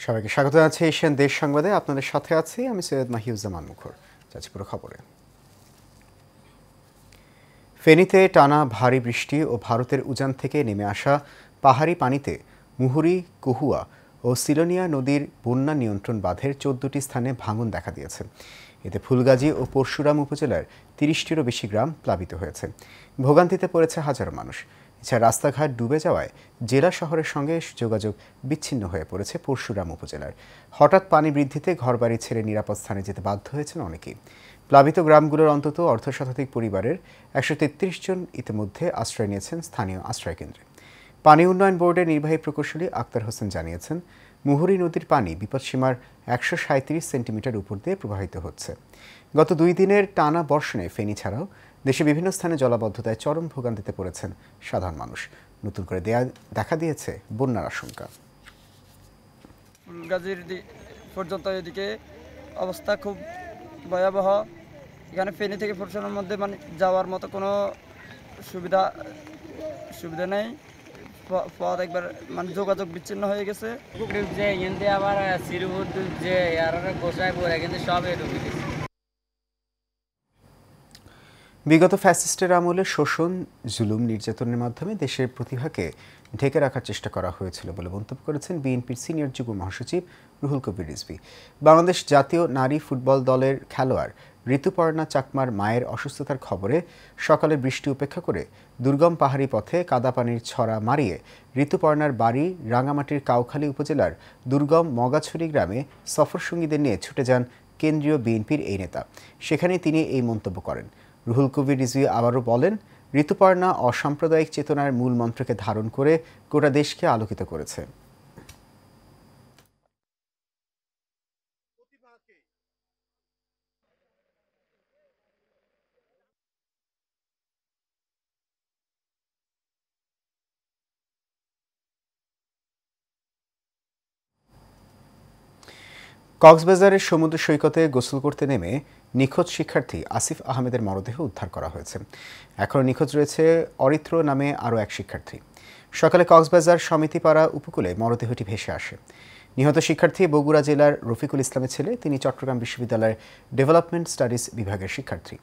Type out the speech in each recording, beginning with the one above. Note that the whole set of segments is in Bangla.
সবাইকে স্বাগত জানাচ্ছি এশিয়ান দেশ সংবাদে। আপনাদের সাথে আছি আমি সৈয়দ মাহিউজ্জামান মুখর। যাচ্ছি পুরো খবরে। ফেনীতে টানা ভারী বৃষ্টি ও ভারতের উজান থেকে নেমে আসা পাহাড়ি পানিতে মুহুরী, কহুয়া ও সিলোনিয়া নদীর বন্যা নিয়ন্ত্রণ বাঁধের ১৪টি স্থানে ভাঙন দেখা দিয়েছে। এতে ফুলগাজী ও পরশুরাম উপজেলার ৩০টিরও বেশি গ্রাম প্লাবিত হয়েছে। ভোগান্তিতে পড়েছে হাজারো মানুষ। এছাড়া রাস্তাঘাট ডুবে যাওয়ায় জেলা শহরের সঙ্গে যোগাযোগ বিচ্ছিন্ন হয়ে পড়েছে পরশুরাম উপজেলার। হঠাৎ পানি বৃদ্ধিতে ঘরবাড়ি ছেড়ে নিরাপদ স্থানে যেতে বাধ্য হয়েছেন অনেকেই। প্লাবিত গ্রামগুলোর অন্তত অর্ধশতাধিক পরিবারের ১৩৩ জন ইতিমধ্যে আশ্রয় নিয়েছেন স্থানীয় আশ্রয়কেন্দ্রে। পানি উন্নয়ন বোর্ডের নির্বাহী প্রকৌশলী আক্তার হোসেন জানিয়েছেন, মুহুরী নদীর পানি বিপদসীমার ১৩৭ সেন্টিমিটার উপর দিয়ে প্রবাহিত হচ্ছে। গত ২ দিনের টানা বর্ষণে ফেনী ছাড়াও দেশে বিভিন্ন স্থানে জলাবদ্ধতায় চরম ভোগান্তিতে পড়েছেন সাধারণ মানুষ। নতুন করে দেখা দিয়েছে বন্যার আশঙ্কা। ফুলগাজীর পর্যন্ত এদিকে অবস্থা খুব ভয়াবহ। এখানে ফেনী থেকে পরশুরামের মধ্যে যাওয়ার মতো কোনো সুবিধা নেই। পথ একবার যোগাযোগ বিচ্ছিন্ন হয়ে গেছে। আবার যে গোসাই পড়ে কিন্তু সব ডুবে গেছে। বিগত ফ্যাসিস্টের আমলে শোষণ, জুলুম, নির্যাতনের মাধ্যমে দেশের প্রতিভাকে ঢেকে রাখার চেষ্টা করা হয়েছিল বলে মন্তব্য করেছেন বিএনপির সিনিয়র যুগ্ম মহাসচিব রুহুল কবির রিজভী। বাংলাদেশ জাতীয় নারী ফুটবল দলের খেলোয়াড় ঋতুপর্ণা চাকমার মায়ের অসুস্থতার খবরে সকালে বৃষ্টি উপেক্ষা করে দুর্গম পাহাড়ি পথে কাদাপানির ছড়া মারিয়ে ঋতুপর্ণার বাড়ি রাঙামাটির কাউখালী উপজেলার দুর্গম মগাছড়ি গ্রামে সফরসঙ্গীদের নিয়ে ছুটে যান কেন্দ্রীয় বিএনপির এই নেতা। সেখানেই তিনি এই মন্তব্য করেন। রুহুল কবির রিজভী আবারও বলেন, ঋতুপর্ণা অসাম্প্রদায়িক চেতনার মূল মন্ত্রকে ধারণ করে গোটা দেশকে আলোকিত করেছে। কক্সবাজারের সমুদ্র সৈকতে গোসল করতে নেমে নিখোঁজ শিক্ষার্থী আসিফ আহমেদের মরদেহ উদ্ধার করা হয়েছে। এখনও নিখোঁজ রয়েছে অরিত্র নামে আরও এক শিক্ষার্থী। সকালে কক্সবাজার সমিতিপাড়া উপকূলে মরদেহটি ভেসে আসে। নিহত শিক্ষার্থী বগুড়া জেলার রফিকুল ইসলামের ছেলে। তিনি চট্টগ্রাম বিশ্ববিদ্যালয়ের ডেভেলপমেন্ট স্টাডিজ বিভাগের শিক্ষার্থী।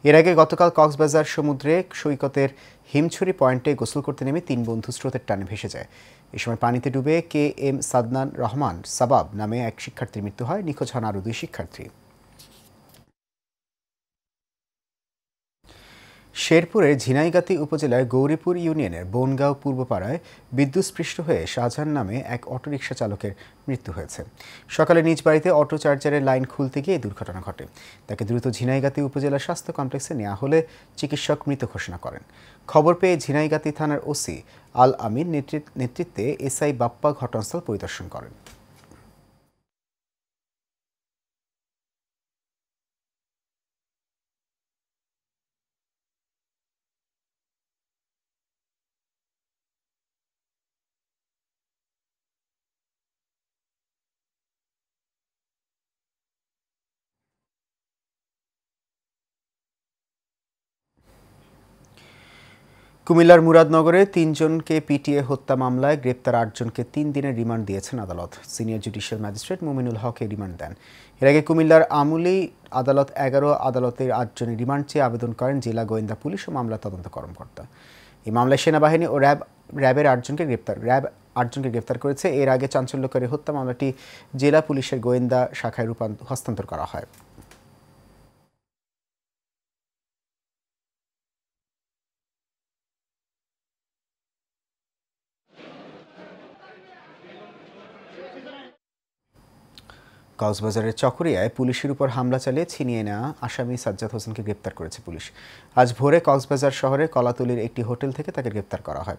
এর আগে গতকাল কক্সবাজার সমুদ্রে সৈকতের হিমছড়ি পয়েন্টে গোসল করতে নেমে ৩ বন্ধু স্রোতের টানে ভেসে যায়। এ সময় পানিতে ডুবে KM সাদনান রহমান সাবাব নামে এক শিক্ষার্থীর মৃত্যু হয়। নিখোঁজ হন আরও 2 শিক্ষার্থী। শেরপুরের ঝিনাইগাতি উপজেলার গৌরীপুর ইউনিয়নের বনগাঁও পূর্বপাড়ায় বিদ্যুৎস্পৃষ্ট হয়ে শাহজাহান নামে এক অটোরিকশা চালকের মৃত্যু হয়েছে। সকালে নিজ বাড়িতে অটো চার্জারের লাইন খুলতে গিয়ে এই দুর্ঘটনা ঘটে। তাকে দ্রুত ঝিনাইগাতি উপজেলা স্বাস্থ্য কমপ্লেক্সে নেওয়া হলে চিকিৎসক মৃত ঘোষণা করেন। খবর পেয়ে ঝিনাইগাতি থানার ওসি আল আমিন নেতৃত্বে SI বাপ্পা ঘটনাস্থল পরিদর্শন করেন। কুমিল্লার মুরাদনগরে 3 জনকে পিটিয়ে হত্যা মামলায় গ্রেপ্তার 8 জনকে 3 দিনের রিমান্ড দিয়েছেন আদালত। Senior judicial magistrate Mominul Haque এই রিমান্ড দেন। এর আগে কুমিল্লার আমুলি আদালত 11 আদালতের 8 জনের রিমান্ড চেয়ে আবেদন করেন জেলা গোয়েন্দা পুলিশ ও মামলা তদন্ত কর্মকর্তা। এই মামলায় সেনাবাহিনী ও র্যাবের 8 জনকে গ্রেপ্তার করেছে। এর আগে চাঞ্চল্যকারী হত্যা মামলাটি জেলা পুলিশের গোয়েন্দা শাখায় হস্তান্তর করা হয়। কক্সবাজারের চকরিয়ায় পুলিশের উপর হামলা চালিয়ে ছিনিয়ে নেওয়া আসামি সাজ্জাদ হোসেনকে গ্রেপ্তার করেছে পুলিশ। আজ ভোরে কক্সবাজার শহরে কলাতলির একটি হোটেল থেকে তাকে গ্রেপ্তার করা হয়।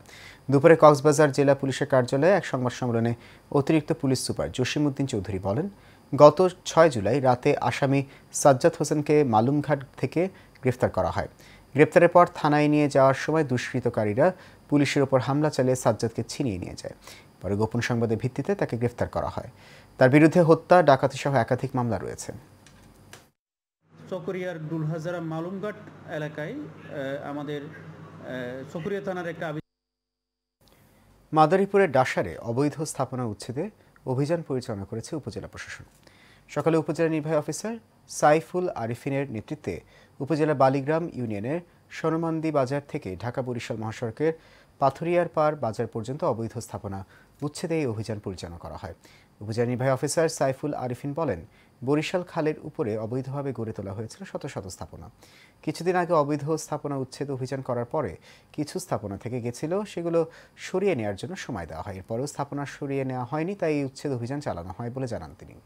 দুপুরে কক্সবাজার জেলা পুলিশের কার্যালয়ে এক সংবাদ সম্মেলনে অতিরিক্ত পুলিশ সুপার জসিমউদ্দিন চৌধুরী বলেন, গত 6 জুলাই রাতে আসামি সাজ্জাদ হোসেনকে মালুমঘাট থেকে গ্রেপ্তার করা হয়। গ্রেপ্তারের পর থানায় নিয়ে যাওয়ার সময় দুষ্কৃতকারীরা পুলিশের উপর হামলা চালিয়ে সাজ্জাদকে ছিনিয়ে নিয়ে যায়। পরে গোপন সংবাদের ভিত্তিতে তাকে গ্রেফতার করা হয়। তার বিরুদ্ধে হত্যা, ডাকাতি সহ একাধিক মামলা রয়েছে। চকরিয়ার ডুলহাজারা মালুমঘাট এলাকায় আমাদের চকরিয়া থানার একটা মাদারীপুরের ডাসারে অবৈধ স্থাপনা উচ্ছেদে অভিযান পরিচালনা করেছে উপজেলা প্রশাসন। সকালে উপজেলা নির্বাহী অফিসার সাইফুল আরিফিনের নেতৃত্বে উপজেলা বালিগ্রাম ইউনিয়নের সোনমান্দি বাজার থেকে ঢাকা বরিশাল মহাসড়কের পাথুরিয়ার পার বাজার পর্যন্ত অবৈধ স্থাপনা উচ্ছেদে এই অভিযান পরিচালনা করা হয়। উপজেলা নির্বাহী অফিসার সাইফুল আরিফিন বলেন, বরিশাল খালের উপরে অবৈধভাবে গড়ে তোলা হয়েছিল শত শত স্থাপনা। কিছুদিন আগে অবৈধ স্থাপনা উচ্ছেদ অভিযান করার পরে কিছু স্থাপনা থেকে গেছিল, সেগুলো সরিয়ে নেওয়ার জন্য সময় দেওয়া হয়। এরপরও স্থাপনা সরিয়ে নেওয়া হয়নি, তাই এই উচ্ছেদ অভিযান চালানো হয় বলে জানান তিনি।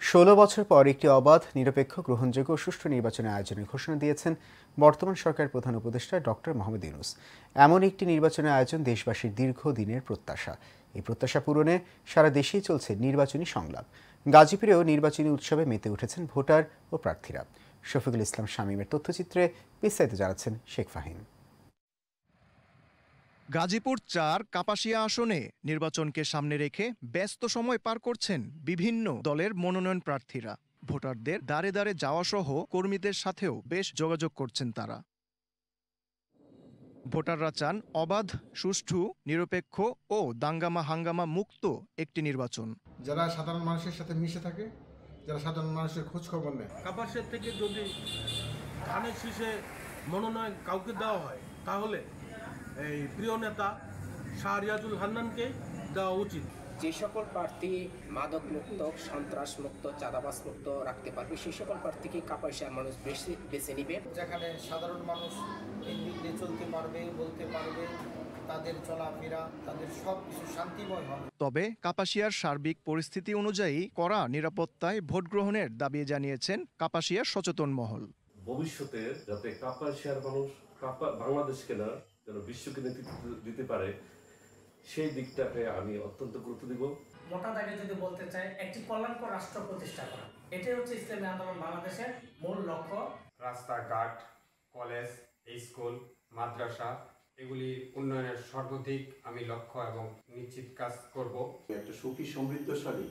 ষোলো বছর পর একটি অবাধ, নিরপেক্ষ, গ্রহণযোগ্য ও সুষ্ঠু নির্বাচনের আয়োজনের ঘোষণা দিয়েছেন বর্তমান সরকারের প্রধান উপদেষ্টা ডক্টর মোহাম্মদ ইউনূস। এমন একটি নির্বাচনের আয়োজন দেশবাসীর দীর্ঘদিনের প্রত্যাশা। এই প্রত্যাশা পূরণে সারা দেশেই চলছে নির্বাচনী সংলাপ। গাজীপুরেও নির্বাচনী উৎসবে মেতে উঠেছেন ভোটার ও প্রার্থীরা। শফিকুল ইসলাম শামীমের তথ্যচিত্রে বিস্তারিত জানাচ্ছেন শেখ ফাহিম। গাজীপুর ৪ কাপাসিয়া আসনে নির্বাচনকে সামনে রেখে ব্যস্ত সময় পার করছেন বিভিন্ন দলের মনোনয়ন প্রার্থীরা। ভোটারদের দাঁড়ে দাঁড়ে যাওয়া সহ কর্মীদের সাথেও বেশ যোগাযোগ করছেন তারা। ভোটাররা চান অবাধ, সুষ্ঠু, নিরপেক্ষ ও দাঙ্গামা হাঙ্গামা মুক্ত একটি নির্বাচন। যারা সাধারণ মানুষের সাথে মিশে থাকে, যারা সাধারণ মানুষের খোঁজ খবর নেয়। কাপাসিয়া থেকে যদি ধানের শীষে মনোনয়ন কাউকে দেওয়া হয়, তাহলে এই প্রিয় নেতা শাহরিয়াজুল হান্নানকে দেওয়া উচিত। যে সকল প্রার্থী মাদক মুক্ত, সন্ত্রাস মুক্ত, চাঁদাবাজ মুক্ত রাখতে পারবে, সেই সকল প্রার্থীকে কাপাসিয়ার মানুষ বেছে নিবে। যেখানে সাধারণ মানুষ নির্বিঘ্নে চলতে পারবে, বলতে পারবে, তাদের চলাফেরা, তাদের সব কিছু শান্তিময় হবে। তবে কাপাসিয়ার সার্বিক পরিস্থিতি অনুযায়ী কড়া নিরাপত্তায় ভোট গ্রহণের দাবি জানিয়েছেন কাপাসিয়ার সচেতন মহল। ভবিষ্যতে যাতে কাপাসিয়ার মানুষ বাংলাদেশকে না যেন বিশ্বকে নেতৃত্ব দিতে পারে, সেই দিকটাকে আমি অত্যন্ত গুরুত্ব দিব। মোটা দাগে যদি বলতে চাই, একটি কল্যাণকর রাষ্ট্র প্রতিষ্ঠা করা, এটাই হচ্ছে ইসলামী আন্দোলন বাংলাদেশের মূল লক্ষ্য। রাস্তাঘাট, কলেজ, স্কুল, মাদ্রাসা এগুলি উন্নয়নের সর্বাধিক আমি লক্ষ্য এবং নিশ্চিত কাজ করব। একটা সুখী সমৃদ্ধশালী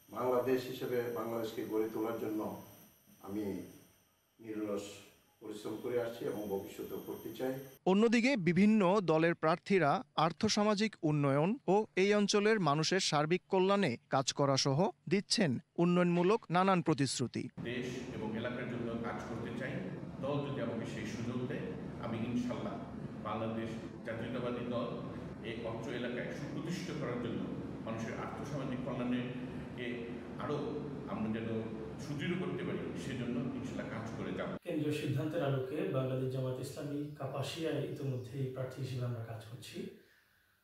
বাংলাদেশ হিসেবে বাংলাদেশকে গড়ে তোলার জন্য আমি নিরলস পরিশ্রম করে আসছি এবং ভবিষ্যতেও করতে চাই। অন্যদিকে বিভিন্ন দলের প্রার্থীরা আর্থসামাজিক উন্নয়ন ও এই অঞ্চলের মানুষের সার্বিক কল্যাণে কাজ করা সহ দিচ্ছেন উন্নয়নমূলক নানান প্রতিশ্রুতি। দেশ এবং এলাকার জন্য কাজ করতে চাই। দল যদি আমাকে সেই সুযোগ দেয়, আমি ইনশাল্লাহ বাংলাদেশ জাতীয়তাবাদী দল এই অত্র এলাকায় সুপ্রতিষ্ঠিত করার জন্য মানুষের আর্থসামাজিক কল্যাণকে আরও আমরা যেন সুদৃঢ় করতে পারি, সেজন্য ইনশাল্লাহ কাজ করে যাব। কেন্দ্রীয় সিদ্ধান্তের আলোকে বাংলাদেশ জামাত ইসলামী কাপাসিয়ায় ইতিমধ্যেই প্রার্থী হিসেবে আমরা কাজ করছি।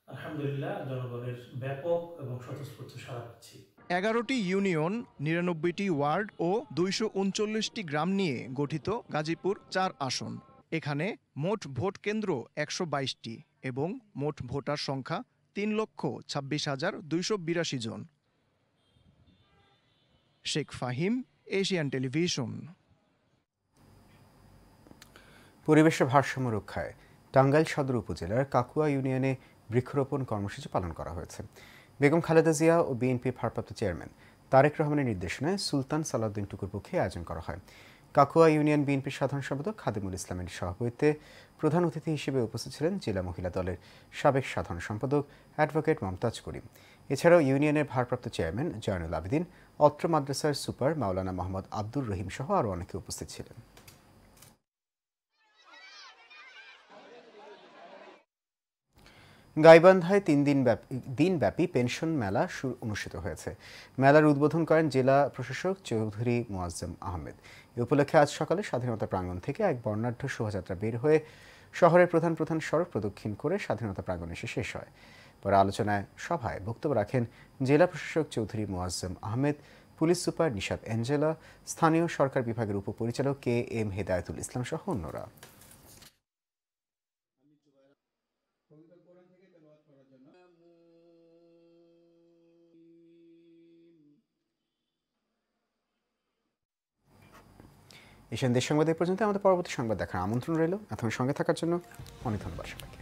আলহামদুলিল্লাহ, জনগণের ব্যাপক এবং স্বতঃস্ফূর্ত সাড়া পাচ্ছি। 11টি ইউনিয়ন, 99টি ওয়ার্ড ও 239টি গ্রাম নিয়ে গঠিত গাজীপুর ৪ আসন। এখানে মোট ভোট কেন্দ্র 122টি এবং মোট ভোটার সংখ্যা 3,26,282 জন। Sheikh Fahim, Asian television. পরিবেশের ভারসাম্য রক্ষায় টাঙ্গাইল সদর উপজেলার কাকুয়া ইউনিয়নে বৃক্ষরোপণ কর্মসূচি পালন করা হয়েছে। বেগম খালেদা জিয়া ও বিএনপির ভারপ্রাপ্ত চেয়ারম্যান তারেক রহমানের নির্দেশনায় সুলতান সালাউদ্দিন টুকুর পক্ষে আয়োজন করা হয়। কাকুয়া ইউনিয়ন বিএনপির সাধারণ সম্পাদক খাদিমুল ইসলামের সভাপতিত্বে প্রধান অতিথি হিসেবে উপস্থিত ছিলেন জেলা মহিলা দলের সাবেক সাধারণ সম্পাদক অ্যাডভোকেট মমতাজ করিম। এছাড়াও ইউনিয়নের ভারপ্রাপ্ত চেয়ারম্যান জয়নুল আবেদিন, অত্র মাদ্রাসার সুপার মাওলানা মোহাম্মদ আব্দুর রহিম সহ আরও অনেকে উপস্থিত ছিলেন। গাইবান্ধায় 3 দিনব্যাপী পেনশন মেলা অনুষ্ঠিত হয়েছে। মেলার উদ্বোধন করেন জেলা প্রশাসক চৌধুরী মোয়াজ্জেম আহমেদ। এ উপলক্ষে আজ সকালে স্বাধীনতা প্রাঙ্গণ থেকে এক বর্ণাঢ্য শোভাযাত্রা বের হয়ে শহরের প্রধান প্রধান সড়ক প্রদক্ষিণ করে স্বাধীনতা প্রাঙ্গণে এসে শেষ হয়। পরে আলোচনায় সভায় বক্তব্য রাখেন জেলা প্রশাসক Chowdhury Moazzem Ahmed, police super Nishat Angela, স্থানীয় সরকার বিভাগের উপপরিচালক KM হেদায়েতুল ইসলাম সহ অন্যরা। এশিয়ান দেশ সংবাদ এই পর্যন্ত। আমাদের পরবর্তী সংবাদ দেখার আমন্ত্রণ রইল। এতক্ষণ সঙ্গে থাকার জন্য অনেক ধন্যবাদ সবাইকে।